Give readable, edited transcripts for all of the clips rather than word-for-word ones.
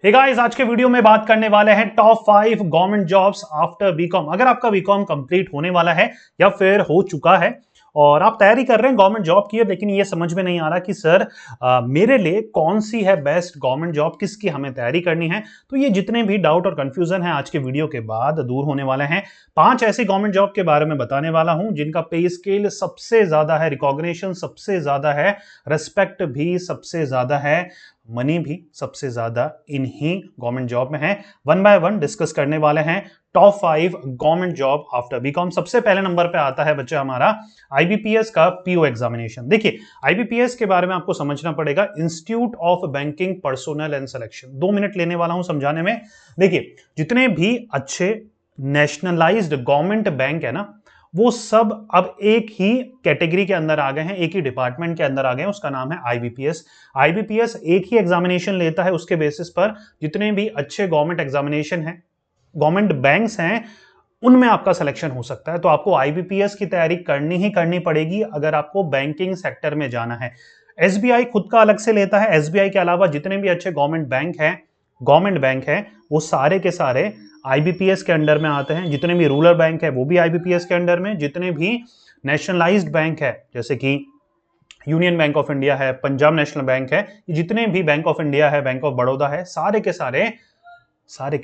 Hey guys, आज के video में बात करने वाले हैं top 5 government jobs after BCom. अगर आपका बीकॉम कंप्लीट होने वाला है या फिर हो चुका है और आप तैयारी कर रहे हैं गवर्नमेंट जॉब की, लेकिन ये समझ में नहीं आ रहा कि सर मेरे लिए कौन सी है बेस्ट गवर्नमेंट जॉब, किसकी हमें तैयारी करनी है, तो ये जितने भी डाउट और कंफ्यूजन है आज के वीडियो के बाद दूर होने वाले हैं। 5 ऐसी गवर्नमेंट जॉब के बारे में बताने वाला हूं जिनका पे स्केल सबसे ज्यादा है, रिकॉग्निशन सबसे ज्यादा है, रेस्पेक्ट भी सबसे ज्यादा है, मनी भी सबसे ज्यादा इन्हीं गवर्नमेंट जॉब में है। वन बाय वन डिस्कस करने वाले हैं top 5 government job after BCom. सबसे पहले नंबर पे आता है बच्चा हमारा आईबीपीएस का पीओ एग्जामिनेशन। देखिए, आईबीपीएस के बारे में आपको समझना पड़ेगा, institute of banking personnel and selection. 2 minute लेने वाला हूं समझाने में। देखिए, जितने भी अच्छे नेशनलाइज्ड गवर्नमेंट बैंक है ना, वो सब अब एक ही कैटेगरी के अंदर आ गए हैं, एक ही डिपार्टमेंट के अंदर आ गए हैं, उसका नाम है आईबीपीएस। आईबीपीएस एक ही एग्जामिनेशन लेता है, उसके बेसिस पर जितने भी अच्छे गवर्नमेंट एग्जामिनेशन हैं, गवर्नमेंट बैंक्स हैं, उनमें आपका सिलेक्शन हो सकता है। तो आपको आईबीपीएस की तैयारी करनी ही करनी पड़ेगी अगर आपको बैंकिंग सेक्टर में जाना है। एसबीआई खुद का अलग से लेता है। एसबीआई के अलावा जितने भी अच्छे गवर्नमेंट बैंक है वो सारे के सारे आईबीपीएस के अंडर में आते हैं। जितने भी रूरल बैंक है वो भी आईबीपीएस के अंडर में, जितने भी नेशनलाइज्ड बैंक है जैसे कि यूनियन बैंक ऑफ इंडिया है, पंजाब नेशनल बैंक है, जितने भी बैंक ऑफ इंडिया है, बैंक ऑफ बड़ौदा है, सारे के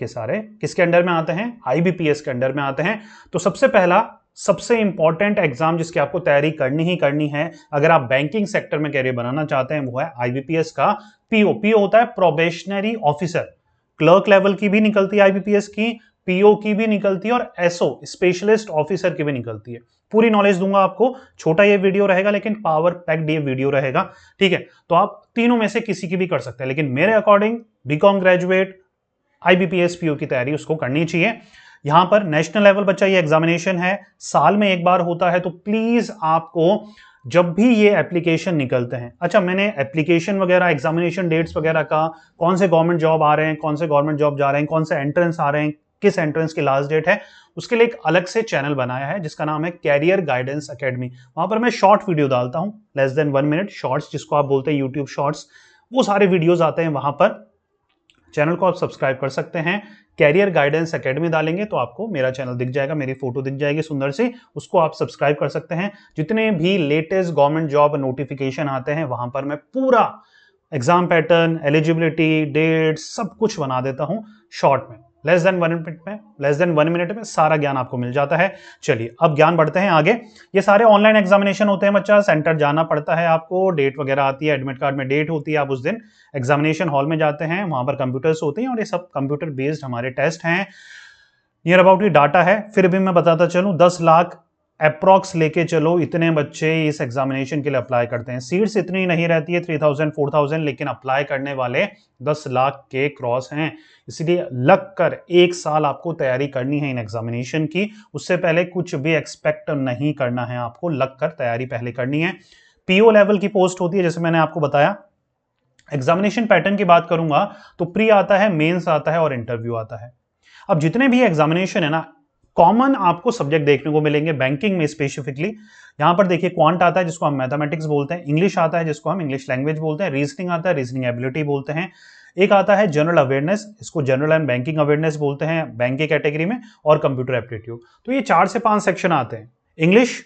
सारे किसके अंडर में आते हैं? आईबीपीएस के अंडर में आते हैं। तो सबसे पहला सबसे इंपॉर्टेंट एग्जाम जिसकी आपको तैयारी करनी ही करनी है अगर आप बैंकिंग सेक्टर में कैरियर बनाना चाहते हैं, वो है आईबीपीएस का पीओ। पीओ होता है प्रोबेशनरी ऑफिसर। क्लर्क लेवल की भी निकलती है आईबीपीएस की, पीओ की भी निकलती है और एसओ स्पेशलिस्ट ऑफिसर की भी निकलती है। पूरी नॉलेज दूंगा आपको, छोटा ये वीडियो रहेगा लेकिन पावर पैक्ड ये वीडियो रहेगा, ठीक है? तो आप तीनों में से किसी की भी कर सकते हैं, लेकिन मेरे according BCom graduate IBPS PO की तैयारी उसको करनी चाहिए। यहां पर नेशनल लेवल बच्चा ये एग्जामिनेशन है, साल में एक बार होता है, तो प्लीज आपको जब भी ये एप्लीकेशन निकलते हैं, अच्छा मैंने एप्लीकेशन वगैरह, एग्जामिनेशन डेट्स वगैरह का, कौन से गवर्नमेंट जॉब आ रहे हैं, कौन से गवर्नमेंट जॉब जा रहे हैं, कौन से एंट्रेंस आ रहे हैं, किस एंट्रेंस की लास्ट डेट है, उसके लिए एक अलग से चैनल बनाया है जिसका नाम है कैरियर गाइडेंस एकेडमी। वहां पर मैं शॉर्ट वीडियो डालता हूं, लेस देन 1 मिनट शॉर्ट्स, जिसको आप बोलते हैं यूट्यूब शॉर्ट्स। वो सारे वीडियोज आते हैं वहां पर। चैनल को आप सब्सक्राइब कर सकते हैं। कैरियर गाइडेंस एकेडमी डालेंगे तो आपको मेरा चैनल दिख जाएगा, मेरी फोटो दिख जाएगी सुंदर सी, उसको आप सब्सक्राइब कर सकते हैं। जितने भी लेटेस्ट गवर्नमेंट जॉब नोटिफिकेशन आते हैं वहां पर मैं पूरा एग्जाम पैटर्न, एलिजिबिलिटी, डेट सब कुछ बना देता हूं शॉर्ट में। लेस देन 1 मिनट में सारा ज्ञान आपको मिल जाता है। चलिए अब ज्ञान बढ़ते हैं आगे। ये सारे ऑनलाइन एग्जामिनेशन होते हैं बच्चा, सेंटर जाना पड़ता है आपको, डेट वगैरह आती है, एडमिट कार्ड में डेट होती है, आप उस दिन एग्जामिनेशन हॉल में जाते हैं, वहां पर कंप्यूटर्स होते हैं और ये सब कंप्यूटर बेस्ड हमारे टेस्ट हैं। नियर अबाउट ये डाटा है, फिर भी मैं बताता चलूं, 10 लाख अप्रॉक्स लेके चलो, इतने बच्चे इस एग्जामिनेशन के लिए अप्लाई करते हैं। सीट्स इतनी नहीं रहती है 3000 4000, लेकिन अप्लाई करने वाले 10 लाख के क्रॉस हैं। इसलिए लग कर 1 साल आपको तैयारी करनी है इन एग्जामिनेशन की। उससे पहले कुछ भी एक्सपेक्ट नहीं करना है आपको, लग कर तैयारी पहले करनी है। पीओ लेवल की पोस्ट होती है जैसे मैंने आपको बताया। एग्जामिनेशन पैटर्न की बात करूंगा तो प्री आता है, मेंस आता है और इंटरव्यू आता है। अब जितने भी एग्जामिनेशन है ना, कॉमन आपको सब्जेक्ट देखने को मिलेंगे बैंकिंग में स्पेसिफिकली। यहां पर देखिए, क्वांट आता है जिसको हम मैथमेटिक्स बोलते हैं, इंग्लिश आता है जिसको हम इंग्लिश लैंग्वेज बोलते हैं, रीजनिंग आता है, रीजनिंग एबिलिटी बोलते हैं, एक आता है जनरल अवेयरनेस, इसको जनरल एंड बैंकिंग अवेयरनेस बोलते हैं बैंक की कैटेगरी में, और कंप्यूटर एप्टीट्यूड। तो ये 4 से 5 सेक्शन आते हैं, English,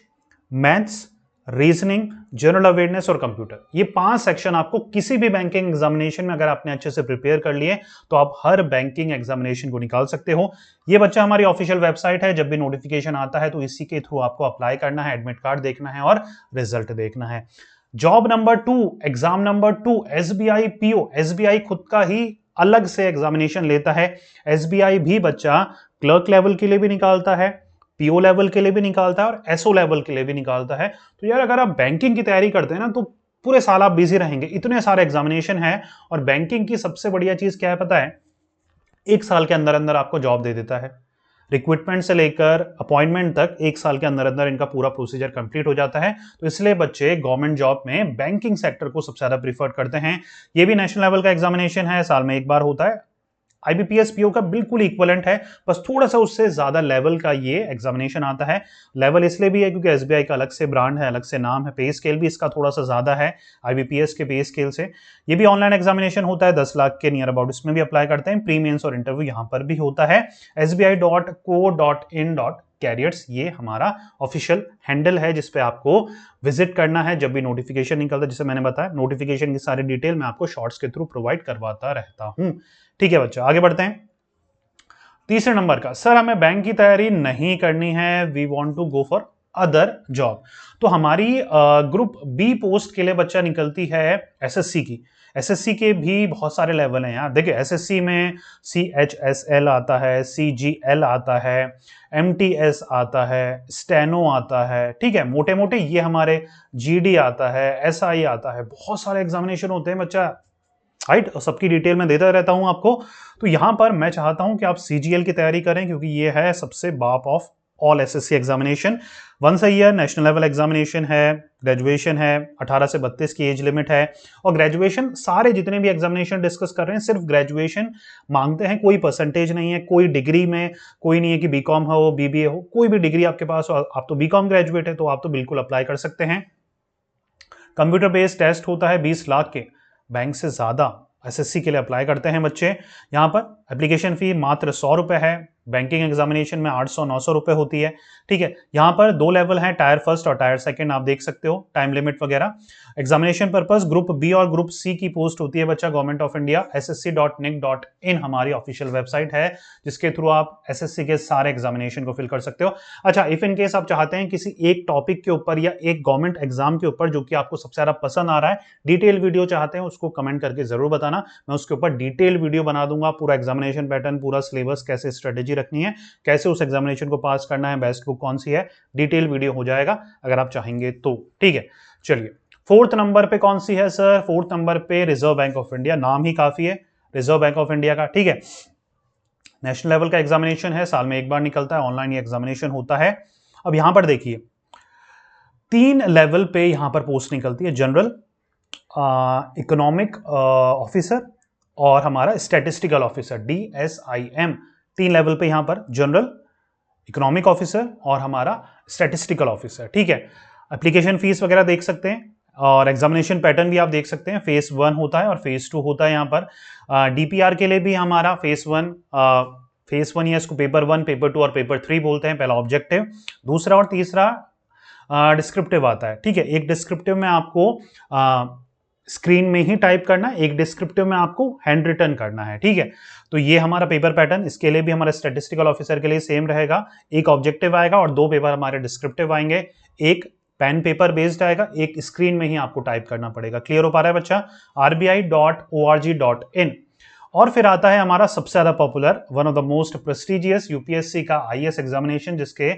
maths, reasoning, general awareness और कंप्यूटर। ये 5 सेक्शन आपको किसी भी बैंकिंग एग्जामिनेशन में अगर आपने अच्छे से प्रिपेयर कर लिए तो आप हर बैंकिंग एग्जामिनेशन को निकाल सकते हो। ये बच्चा हमारी ऑफिशियल वेबसाइट है, जब भी नोटिफिकेशन आता है तो इसी के थ्रू आपको अप्लाई करना है, एडमिट कार्ड देखना है और रिजल्ट देखना है। Job number 2, exam number 2, SBI PO. SBI खुद का ही अलग से एग्जामिनेशन लेता है। एसबीआई भी बच्चा क्लर्क लेवल के लिए भी निकालता है, पीओ लेवल के लिए भी निकालता है और एसओ लेवल के लिए भी निकालता है। तो यार अगर आप बैंकिंग की तैयारी करते हैं ना तो पूरे साल आप बिजी रहेंगे, इतने सारे एग्जामिनेशन है। और बैंकिंग की सबसे बढ़िया चीज क्या है पता है? 1 साल के अंदर अंदर आपको जॉब दे देता है। रिक्रूटमेंट से लेकर अपॉइंटमेंट तक 1 साल के अंदर अंदर इनका पूरा प्रोसीजर कंप्लीट हो जाता है। तो इसलिए बच्चे गवर्नमेंट जॉब में बैंकिंग सेक्टर को सबसे ज्यादा प्रीफर करते हैं। ये भी नेशनल लेवल का एग्जामिनेशन है, साल में एक बार होता है। आईबीपीएस पीओ का बिल्कुल इक्वलेंट है, बस थोड़ा सा उससे ज्यादा लेवल का ये एग्जामिनेशन आता है। लेवल इसलिए भी है क्योंकि एसबीआई का अलग से ब्रांड है, अलग से नाम है, पे स्केल भी इसका थोड़ा सा ज्यादा है आईबीपीएस के पे स्केल से। ये भी ऑनलाइन एग्जामिनेशन होता है 10 लाख के नियर अबाउट, इसमें भी अप्लाई करते हैं। प्री मेंस और इंटरव्यू यहां पर भी होता है। sbi.co.in.careers ये हमारा ऑफिशियल हैंडल है जिसपे आपको विजिट करना है जब भी नोटिफिकेशन निकलता है। जैसे मैंने बताया नोटिफिकेशन की सारी डिटेल मैं आपको शॉर्ट्स के थ्रू प्रोवाइड करवाता रहता हूं। ठीक है बच्चा, आगे बढ़ते हैं। तीसरे नंबर का, सर हमें बैंक की तैयारी नहीं करनी है, we want to go for other job. तो हमारी ग्रुप बी पोस्ट के लिए बच्चा निकलती है एसएससी की। एसएससी के भी बहुत सारे लेवल हैं यार। देखिए एसएससी में CHSL आता है, CGL आता है, MTS आता है, स्टेनो आता है, ठीक है, मोटे मोटे ये हमारे GD आता है, SI आता है, बहुत सारे एग्जामिनेशन होते हैं बच्चा, राइट। सबकी डिटेल में देता रहता हूं आपको। तो यहां पर मैं चाहता हूं कि आप CGL की तैयारी करें क्योंकि ये है सबसे बाप of all SSC examination. Once a year national level examination है, ग्रेजुएशन है, 18 से 32 की एज लिमिट है। और ग्रेजुएशन सारे जितने भी एग्जामिनेशन डिस्कस कर रहे हैं सिर्फ ग्रेजुएशन मांगते हैं, कोई परसेंटेज नहीं है, कोई डिग्री में कोई नहीं है कि बीकॉम हो, बीबीए हो, कोई भी डिग्री आपके पास हो, आप तो बीकॉम ग्रेजुएट है तो आप तो बिल्कुल अप्लाई कर सकते हैं। कंप्यूटर बेस्ड टेस्ट होता है 20 लाख के, बैंक से ज्यादा एसएससी के लिए अप्लाई करते हैं बच्चे। यहाँ पर एप्लीकेशन फी मात्र 100 रुपए है, बैंकिंग एग्जामिनेशन में 800-900 रुपए होती है। ठीक है, यहाँ पर 2 लेवल हैं, टायर फर्स्ट और टायर सेकंड, आप देख सकते हो टाइम लिमिट वगैरह। एग्जामिनेशन पर्पस ग्रुप बी और ग्रुप सी की पोस्ट होती है बच्चा गवर्नमेंट ऑफ इंडिया। ssc.nic.in हमारी ऑफिशियल वेबसाइट है जिसके थ्रू आप एसएससी के सारे एग्जामिनेशन को फिल कर सकते हो। अच्छा, इफ इन केस आप चाहते हैं किसी एक टॉपिक के ऊपर या एक गवर्नमेंट एग्जाम के ऊपर जो कि आपको सबसे ज्यादा पसंद आ रहा है, डिटेल वीडियो चाहते हैं, उसको कमेंट करके जरूर बताना, मैं उसके ऊपर डिटेल वीडियो बना दूंगा। पूरा एग्जामिनेशन पैटर्न, पूरा सिलेबस, कैसे स्ट्रेटेजी रखनी है, कैसे उस एग्जामिनेशन को पास करना है, बेस्ट बुक कौन सी है, डिटेल वीडियो हो जाएगा अगर आप चाहेंगे तो। ठीक है, चलिए 4th नंबर पे कौन सी है सर? 4th नंबर पे रिजर्व बैंक ऑफ इंडिया, नाम ही काफी है रिजर्व बैंक ऑफ इंडिया का। ठीक है, नेशनल लेवल का एग्जामिनेशन है, साल में एक बार निकलता है, ऑनलाइन ये एग्जामिनेशन होता है। अब यहां पर देखिए 3 लेवल पे यहां पर पोस्ट निकलती है, जनरल, इकोनॉमिक ऑफिसर और हमारा स्टैटिस्टिकल ऑफिसर DSIM। 3 लेवल पे यहां पर जनरल, इकोनॉमिक ऑफिसर और हमारा स्टैटिस्टिकल ऑफिसर। ठीक है, एप्लीकेशन फीस वगैरह देख सकते हैं और एग्जामिनेशन पैटर्न भी आप देख सकते हैं। फेज 1 होता है और फेज 2 होता है। यहाँ पर DPR के लिए भी हमारा फेज 1 या इसको पेपर 1, पेपर 2 और पेपर 3 बोलते हैं। पहला ऑब्जेक्टिव, दूसरा और तीसरा डिस्क्रिप्टिव आता है। ठीक है, एक डिस्क्रिप्टिव में आपको स्क्रीन में ही टाइप करना है, एक डिस्क्रिप्टिव में आपको हैंड रिटन करना है। ठीक है, तो ये हमारा पेपर पैटर्न, इसके लिए भी हमारा स्टैटिस्टिकल ऑफिसर के लिए सेम रहेगा। एक ऑब्जेक्टिव आएगा और 2 पेपर हमारे डिस्क्रिप्टिव आएंगे, एक पेन पेपर बेस्ड आएगा, एक स्क्रीन में ही आपको टाइप करना पड़ेगा। क्लियर हो पा रहा है बच्चा? rbi.org.in। और फिर आता है हमारा सबसे ज्यादा popular, one of the most prestigious UPSC का आईएएस एग्जामिनेशन, जिसके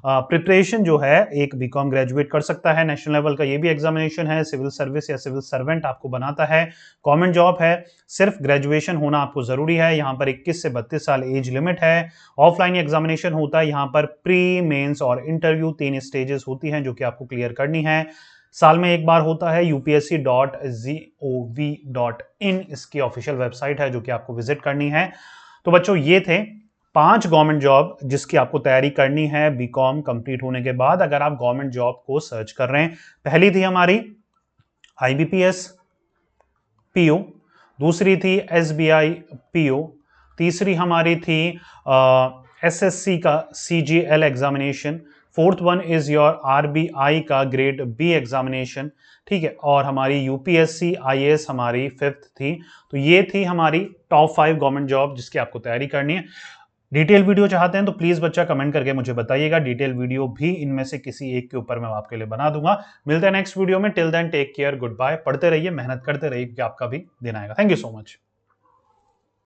प्रिपरेशन जो है एक बीकॉम ग्रेजुएट कर सकता है। नेशनल लेवल का ये भी एग्जामिनेशन है, सिविल सर्विस या सिविल सर्वेंट आपको बनाता है, गवर्नमेंट जॉब है, सिर्फ ग्रेजुएशन होना आपको जरूरी है। यहाँ पर 21 से 32 साल एज लिमिट है। ऑफलाइन एग्जामिनेशन होता है, यहाँ पर प्री, मेंस और इंटरव्यू 3 स्टेजेस होती हैं जो कि आपको क्लियर करनी है। साल में एक बार होता है। upsc.gov.in इसकी ऑफिशियल वेबसाइट है जो कि आपको विजिट करनी है। तो बच्चों ये थे 5 गवर्नमेंट जॉब जिसकी आपको तैयारी करनी है बीकॉम कंप्लीट होने के बाद अगर आप गवर्नमेंट जॉब को सर्च कर रहे हैं। पहली थी हमारी आईबीपीएस पीओ, दूसरी थी एसबीआई पीओ, तीसरी हमारी थी एसएससी का CGL examination, 4th one is your RBI का ग्रेड बी एग्जामिनेशन। ठीक है, और हमारी यूपीएससी आईएएस हमारी 5th थी। तो ये थी हमारी टॉप 5 गवर्नमेंट जॉब जिसकी आपको तैयारी करनी है। डिटेल वीडियो चाहते हैं तो प्लीज बच्चा कमेंट करके मुझे बताइएगा, डिटेल वीडियो भी इनमें से किसी एक के ऊपर मैं आपके लिए बना दूंगा। मिलते हैं नेक्स्ट वीडियो में, till then take care, good bye. पढ़ते रहिए, मेहनत करते रहिए क्योंकि आपका भी दिन आएगा। Thank you so much.